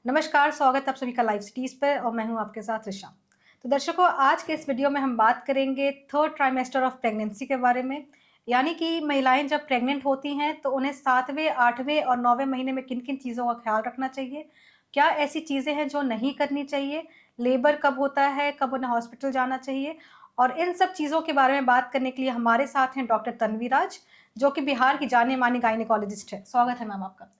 नमस्कार, स्वागत है आप सभी का लाइव सिटीज़ पे और मैं हूँ आपके साथ ऋषा। तो दर्शकों, आज के इस वीडियो में हम बात करेंगे थर्ड ट्राइमेस्टर ऑफ प्रेगनेंसी के बारे में। यानी कि महिलाएं जब प्रेग्नेंट होती हैं तो उन्हें 7वें, 8वें और 9वें महीने में किन-किन चीज़ों का ख्याल रखना चाहिए? क्या ऐसी चीज़ें हैं जो नहीं करनी चाहिए? लेबर कब होता है? कब उन्हें हॉस्पिटल जाना चाहिए? और इन सब चीज़ों के बारे में बात करने के लिए हमारे साथ हैं डॉक्टर तन्वी राज, जो कि बिहार की जानी-मानी गायनेकोलॉजिस्ट है। स्वागत है मैम आपका।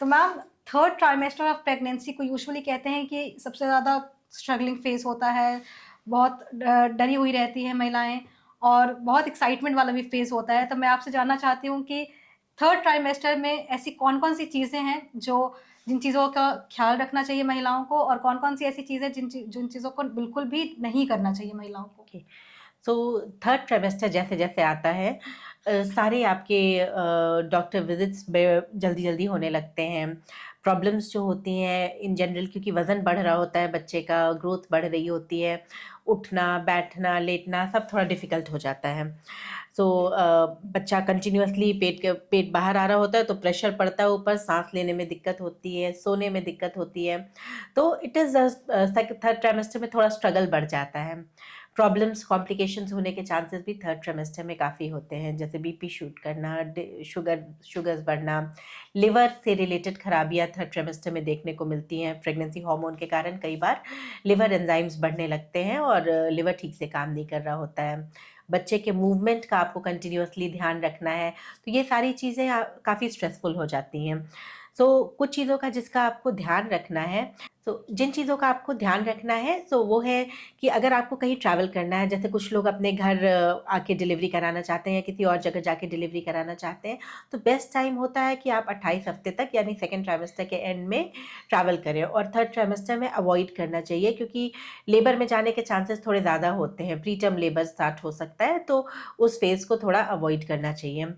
तो ma'am, third trimester of pregnancy को यूजुअली कहते हैं कि सबसे ज़्यादा स्ट्रगलिंग फेज़ होता है, बहुत डरी हुई रहती हैं महिलाएँ और बहुत एक्साइटमेंट वाला भी फेज़ होता है। तो मैं आपसे जानना चाहती हूँ कि थर्ड ट्राइमेस्टर में ऐसी कौन-कौन सी चीज़ें हैं जिन चीज़ों का ख़्याल रखना चाहिए महिलाओं को और कौन-कौन सी ऐसी चीज़ें जिन चीज़ों को बिल्कुल भी नहीं करना चाहिए महिलाओं को? ओके। सो थर्ड ट्राइमेस्टर जैसे-जैसे आता है सारे आपके डॉक्टर विज़िट्स में जल्दी-जल्दी होने लगते हैं। प्रॉब्लम्स जो होती हैं इन जनरल क्योंकि वज़न बढ़ रहा होता है बच्चे का, ग्रोथ बढ़ रही होती है, उठना, बैठना, लेटना सब थोड़ा डिफ़िकल्ट हो जाता है। सो बच्चा कंटिन्यूअसली पेट बाहर आ रहा होता है तो प्रेशर पड़ता है ऊपर, साँस लेने में दिक्कत होती है, सोने में दिक्कत होती है। तो इट इज़ थर्ड ट्राइमेस्टर में थोड़ा स्ट्रगल बढ़ जाता है। प्रॉब्लम्स, कॉम्प्लिकेशंस होने के चांसेस भी थर्ड ट्राइमेस्टर में काफ़ी होते हैं, जैसे बीपी शूट करना, शुगर्स बढ़ना, लिवर से रिलेटेड खराबियाँ थर्ड ट्राइमेस्टर में देखने को मिलती हैं। प्रेगनेंसी हार्मोन के कारण कई बार लिवर एंजाइम्स बढ़ने लगते हैं और लिवर ठीक से काम नहीं कर रहा होता है। बच्चे के मूवमेंट का आपको कंटिन्यूअसली ध्यान रखना है, तो ये सारी चीज़ें काफ़ी स्ट्रेसफुल हो जाती हैं। सो कुछ चीज़ों का जिसका आपको ध्यान रखना है, तो जिन चीज़ों का आपको ध्यान रखना है सो वो है कि अगर आपको कहीं ट्रैवल करना है, जैसे कुछ लोग अपने घर आके डिलीवरी कराना चाहते हैं या किसी और जगह जाके डिलीवरी कराना चाहते हैं, तो बेस्ट टाइम होता है कि आप 28 हफ्ते तक यानी सेकंड ट्राइमेस्टर के एंड में ट्रैवल करें और थर्ड ट्राइमेस्टर में अवॉइड करना चाहिए क्योंकि लेबर में जाने के चांसेस थोड़े ज़्यादा होते हैं, प्री टर्म लेबर स्टार्ट हो सकता है, तो उस फेज़ को थोड़ा अवॉइड करना चाहिए।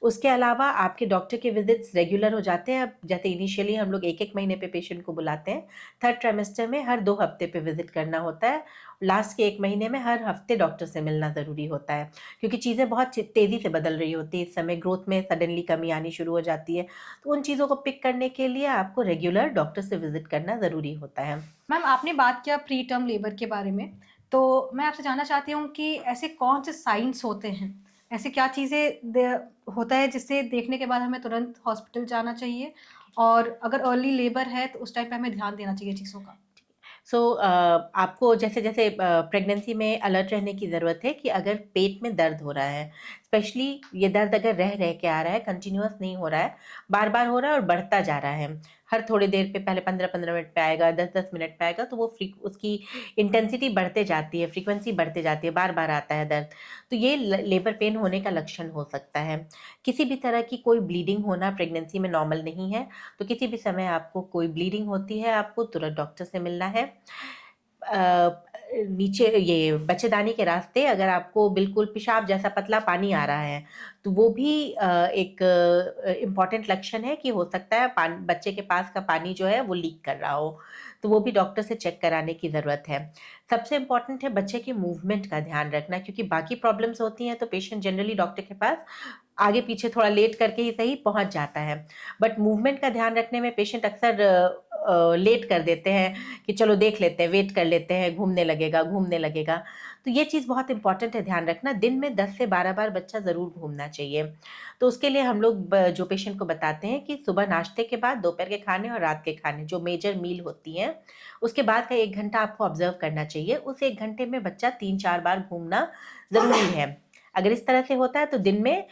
उसके अलावा आपके डॉक्टर के विज़िट्स रेगुलर हो जाते हैं। अब जैसे इनिशियली हम लोग 1-1 महीने पे पेशेंट को बुलाते हैं, थर्ड ट्राइमेस्टर में हर 2 हफ्ते पे विज़िट करना होता है। लास्ट के 1 महीने में हर हफ्ते डॉक्टर से मिलना ज़रूरी होता है, क्योंकि चीज़ें बहुत तेज़ी से बदल रही होती हैं। इस समय ग्रोथ में सडनली कमी आनी शुरू हो जाती है, तो उन चीज़ों को पिक करने के लिए आपको रेगुलर डॉक्टर से विज़िट करना ज़रूरी होता है। मैम, आपने बात किया प्री टर्म लेबर के बारे में, तो मैं आपसे जानना चाहती हूँ कि ऐसे कौन से साइन्स होते हैं? ऐसी क्या चीज़ें होता है जिससे देखने के बाद हमें तुरंत हॉस्पिटल जाना चाहिए? और अगर अर्ली लेबर है तो उस टाइम पे हमें ध्यान देना चाहिए चीज़ों का? सो आपको जैसे-जैसे प्रेगनेंसी में अलर्ट रहने की ज़रूरत है कि अगर पेट में दर्द हो रहा है, स्पेशली ये दर्द अगर रह-रह के आ रहा है, कंटिन्यूअस नहीं हो रहा है, बार-बार हो रहा है और बढ़ता जा रहा है। हर थोड़ी देर पे पहले 15-15 मिनट पे आएगा, 10-10 मिनट पे आएगा, तो वो उसकी इंटेंसिटी बढ़ते जाती है, फ्रीक्वेंसी बढ़ते जाती है, बार-बार आता है दर्द। तो ये लेबर पेन होने का लक्षण हो सकता है। किसी भी तरह की कोई ब्लीडिंग होना प्रेगनेंसी में नॉर्मल नहीं है, तो किसी भी समय आपको कोई ब्लीडिंग होती है, आपको तुरंत डॉक्टर से मिलना है। नीचे ये बच्चेदानी के रास्ते अगर आपको बिल्कुल पेशाब जैसा पतला पानी आ रहा है, तो वो भी एक इम्पॉर्टेंट लक्षण है कि हो सकता है बच्चे के पास का पानी जो है वो लीक कर रहा हो, तो वो भी डॉक्टर से चेक कराने की ज़रूरत है। सबसे इम्पॉर्टेंट है बच्चे के मूवमेंट का ध्यान रखना क्योंकि बाकी प्रॉब्लम्स होती हैं तो पेशेंट जनरली डॉक्टर के पास आगे-पीछे थोड़ा लेट करके ही सही पहुँच जाता है। बट मूवमेंट का ध्यान रखने में पेशेंट अक्सर लेट कर देते हैं कि चलो देख लेते हैं, वेट कर लेते हैं, घूमने लगेगा। तो ये चीज़ बहुत इम्पोर्टेंट है ध्यान रखना, दिन में 10 से 12 बार बच्चा ज़रूर घूमना चाहिए। तो उसके लिए हम लोग जो पेशेंट को बताते हैं कि सुबह नाश्ते के बाद, दोपहर के खाने और रात के खाने, जो मेजर मील होती हैं, उसके बाद का 1 घंटा आपको ऑब्ज़र्व करना चाहिए। उस 1 घंटे में बच्चा 3-4 बार घूमना ज़रूरी है। अगर इस तरह से होता है तो दिन में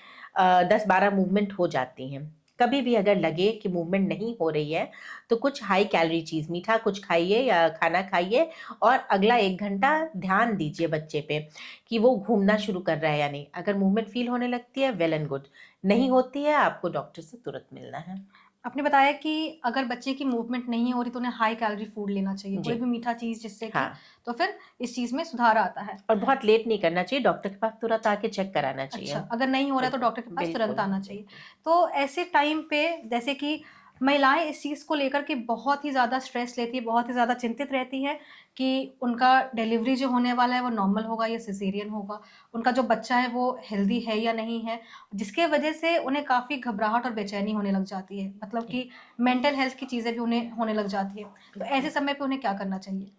10-12 मूवमेंट हो जाती हैं। कभी भी अगर लगे कि मूवमेंट नहीं हो रही है, तो कुछ हाई कैलोरी चीज़, मीठा कुछ खाइए या खाना खाइए और अगला 1 घंटा ध्यान दीजिए बच्चे पे कि वो घूमना शुरू कर रहा है या नहीं। अगर मूवमेंट फ़ील होने लगती है, वेल एंड गुड। नहीं होती है, आपको डॉक्टर से तुरंत मिलना है। आपने बताया कि अगर बच्चे की मूवमेंट नहीं हो रही तो उन्हें हाई कैलोरी फूड लेना चाहिए, जी, कोई भी मीठा चीज़ जिससे कि हाँ। तो फिर इस चीज़ में सुधार आता है। और बहुत लेट नहीं करना चाहिए, डॉक्टर के पास तुरंत आके चेक कराना चाहिए। अच्छा, अगर नहीं हो रहा है तो बिल्कुल, डॉक्टर के पास तुरंत बिल्कुल, आना चाहिए। बिल्कुल। तो ऐसे टाइम पे जैसे कि महिलाएँ इस चीज़ को लेकर के बहुत ही ज़्यादा स्ट्रेस लेती हैं, बहुत ही ज़्यादा चिंतित रहती हैं कि उनका डिलीवरी जो होने वाला है वो नॉर्मल होगा या सिज़ेरियन होगा, उनका जो बच्चा है वो हेल्दी है या नहीं है, जिसके वजह से उन्हें काफ़ी घबराहट और बेचैनी होने लग जाती है। मतलब जी, कि मेंटल हेल्थ की चीज़ें भी उन्हें होने लग जाती हैं। तो बिल्कुल। ऐसे समय पे उन्हें क्या करना चाहिए?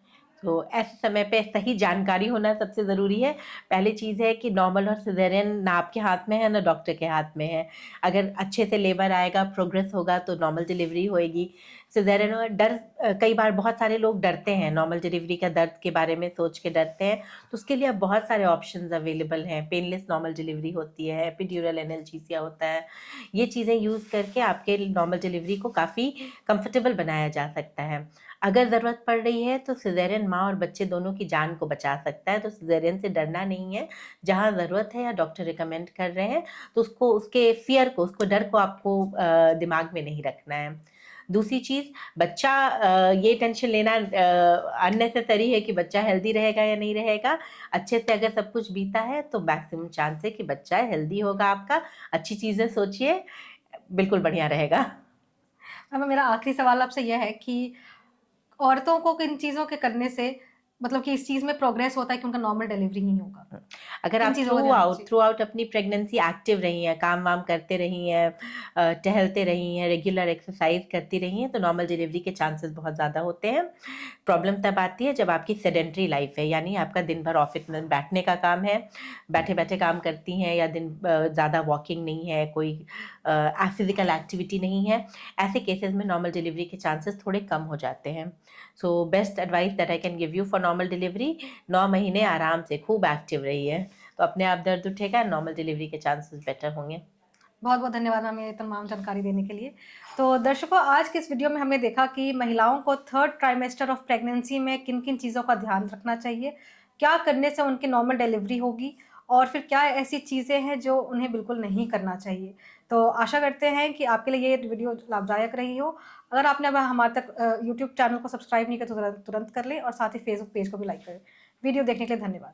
तो ऐसे समय पे सही जानकारी होना सबसे ज़रूरी है। पहली चीज़ है कि नॉर्मल और सिज़ेरियन ना आपके हाथ में है, ना डॉक्टर के हाथ में है। अगर अच्छे से लेबर आएगा, प्रोग्रेस होगा तो नॉर्मल डिलीवरी होएगी। सिज़ेरियन और कई बार बहुत सारे लोग डरते हैं, नॉर्मल डिलीवरी का दर्द के बारे में सोच के डरते हैं, तो उसके लिए अब बहुत सारे ऑप्शंस अवेलेबल हैं। पेनलेस नॉर्मल डिलीवरी होती है, एपिड्यूरल एनाल्जेसिया होता है। ये चीज़ें यूज़ करके आपके नॉर्मल डिलीवरी को काफ़ी कंफर्टेबल बनाया जा सकता है। अगर ज़रूरत पड़ रही है तो सिज़ेरियन माँ और बच्चे दोनों की जान को बचा सकता है, तो सिज़ेरियन से डरना नहीं है। जहाँ ज़रूरत है या डॉक्टर रिकमेंड कर रहे हैं, तो उसको उसके फ़ियर को, उसको डर को आपको दिमाग में नहीं रखना है। दूसरी चीज़, बच्चा ये टेंशन लेना अननेसेसरी है कि बच्चा हेल्दी रहेगा या नहीं रहेगा। अच्छे से अगर सब कुछ बीता है तो मैक्सिमम चांस है कि बच्चा हेल्दी होगा आपका। अच्छी चीज़ें सोचिए, बिल्कुल बढ़िया रहेगा। अब मेरा आखिरी सवाल आपसे यह है कि औरतों को किन चीज़ों के करने से मतलब कि इस चीज़ में प्रोग्रेस होता है कि उनका नॉर्मल डिलीवरी ही होगा? अगर किन आप चीज़ों का ध्यान रखना चाहिए? थ्रू आउट अपनी प्रेगनेंसी एक्टिव रही हैं, काम-वाम करते रही हैं, टहलते रही हैं, रेगुलर एक्सरसाइज करती रही हैं, तो नॉर्मल डिलीवरी के चांसेस बहुत ज़्यादा होते हैं। प्रॉब्लम तब आती है जब आपकी सेडेंटरी लाइफ है, यानी आपका दिन भर ऑफिस में बैठने का काम है, बैठे-बैठे काम करती हैं या ज़्यादा वॉकिंग नहीं है, कोई फिज़िकल एक्टिविटी नहीं है। ऐसे केसेस में नॉर्मल डिलीवरी के चांसेस थोड़े कम हो जाते हैं। So best advice that I can give you for normal delivery, 9 महीने आराम से खूब एक्टिव रहिए, तो अपने आप दर्द उठेगा, नॉर्मल डिलीवरी के चांसेस बेटर होंगे। बहुत-बहुत धन्यवाद हमें ये तमाम जानकारी देने के लिए। तो दर्शकों, आज के इस वीडियो में हमने देखा कि महिलाओं को थर्ड ट्राइमेस्टर ऑफ प्रेगनेंसी में किन-किन चीज़ों का ध्यान रखना चाहिए, क्या करने से उनकी नॉर्मल डिलीवरी होगी और फिर क्या ऐसी चीज़ें हैं जो उन्हें बिल्कुल नहीं करना चाहिए। तो आशा करते हैं कि आपके लिए ये वीडियो लाभदायक रही हो। अगर आपने अब हमारे तक यूट्यूब चैनल को सब्सक्राइब नहीं किया तो तुरंत तुरंत कर लें और साथ ही फेसबुक पेज को भी लाइक करें। वीडियो देखने के लिए धन्यवाद।